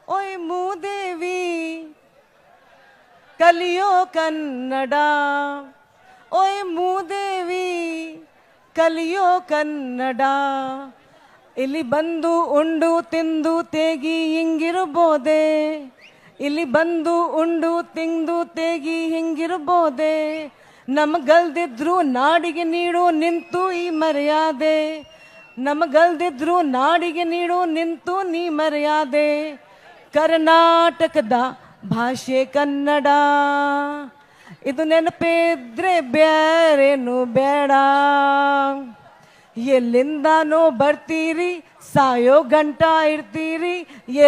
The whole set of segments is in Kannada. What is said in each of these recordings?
ಓಯ್ ಮೂದೇವಿ ಕಲಿಯೋ ಕನ್ನಡ, ಓಯ್ ಮೂದೇವಿ ಕಲಿಯೋ ಕನ್ನಡ. ಇಲ್ಲಿ ಬಂದು ಉಂಡು ತಿಂದು ತೇಗಿ ಹಿಂಗಿರ್ಬೋದೆ, ಇಲ್ಲಿ ಬಂದು ಉಂಡು ತಿಂದು ತೇಗಿ ಹಿಂಗಿರ್ಬೋದೆ. ನಮಗಲ್ದಿದ್ರು ನಾಡಿಗೆ ನೀಡು ನಿಂತು ಈ ಮರ್ಯಾದೆ, ನಮಗಲ್ದಿದ್ರು ನಾಡಿಗೆ ನೀಡು ನಿಂತು ನೀ ಮರ್ಯಾದೆ. ಕರ್ನಾಟಕದ ಭಾಷೆ ಕನ್ನಡ, ಇದು ನೆನಪಿದ್ರೆ ಬ್ಯಾರೇನು ಬೇಡ. ಎಲ್ಲಿಂದಾನೋ ಬರ್ತೀರಿ ಸಾಯೋ ಗಂಟ ಇರ್ತೀರಿ,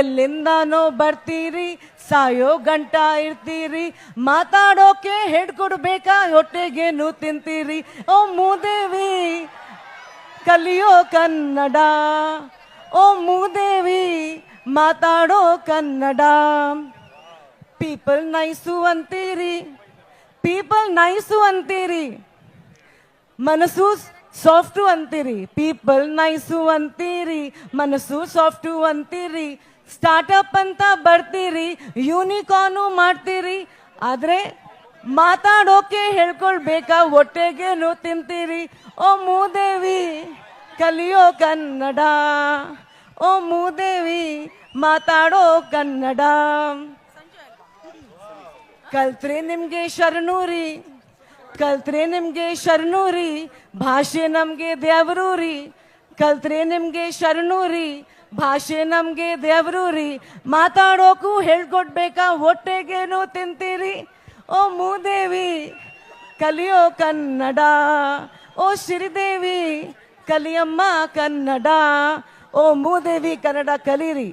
ಎಲ್ಲಿಂದಾನೋ ಬರ್ತೀರಿ ಸಾಯೋ ಗಂಟ ಇರ್ತೀರಿ. ಮಾತಾಡೋಕೆ ಹೆಡ್ ಕೊಡ್ಬೇಕಾ ಹೊಟ್ಟೆಗೇನು ತಿಂತೀರಿ. ಓ ಮೂದೇವಿ ಕಲಿಯೋ ಕನ್ನಡ, ಓ ಮೂದೇವಿ ಮಾತಾಡೋ ಕನ್ನಡ. ಪೀಪಲ್ ನೈಸು ಅಂತೀರಿ, ಪೀಪಲ್ ನೈಸು ಅಂತೀರಿ, ಮನಸ್ಸು ಸಾಫ್ಟು ಅಂತೀರಿ. ಪೀಪಲ್ ನೈಸು ಅಂತೀರಿ, ಮನಸ್ಸು ಸಾಫ್ಟು ಅಂತೀರಿ. ಸ್ಟಾರ್ಟಪ್ ಅಂತ ಬರ್ತೀರಿ, ಯೂನಿಕಾರ್ನು ಮಾಡ್ತೀರಿ. ಆದ್ರೆ ಮಾತಾಡೋಕೆ ಹೇಳ್ಕೊಳ್ಬೇಕಾ ಹೊಟ್ಟೆಗೇನು ತಿಂತೀರಿ. ಓ ಮೂದೇವಿ ಕಲಿಯೋ ಕನ್ನಡ, ಓ ಮೂದೇವಿ ಮಾತಾಡೋ ಕನ್ನಡ. ಕಲ್ತ್ರೆ ನಿಮ್ಗೆ ಶರಣೂರಿ, ಕಲ್ತ್ರೆ ನಿಮ್ಗೆ ಶರಣೂರಿ, ಭಾಷೆ ನಮ್ಗೆ ದೇವರೂರಿ. ಕಲ್ತ್ರೆ ನಿಮ್ಗೆ ಶರಣೂರಿ, ಭಾಷೆ ನಮ್ಗೆ ದೇವರೂರಿ. ಮಾತಾಡೋಕು ಹೇಳ್ಕೊಡ್ಬೇಕಾ ಹೊಟ್ಟೆಗೇನು ತಿಂತೀರಿ. ಓ ಮೂದೇವಿ ಕಲಿಯೋ ಕನ್ನಡ, ಓ ಶ್ರೀದೇವಿ ಕಲಿಯಮ್ಮ ಕನ್ನಡ. ಓ ಮೂದೇವಿ ಕನ್ನಡ ಕಲೀರಿ.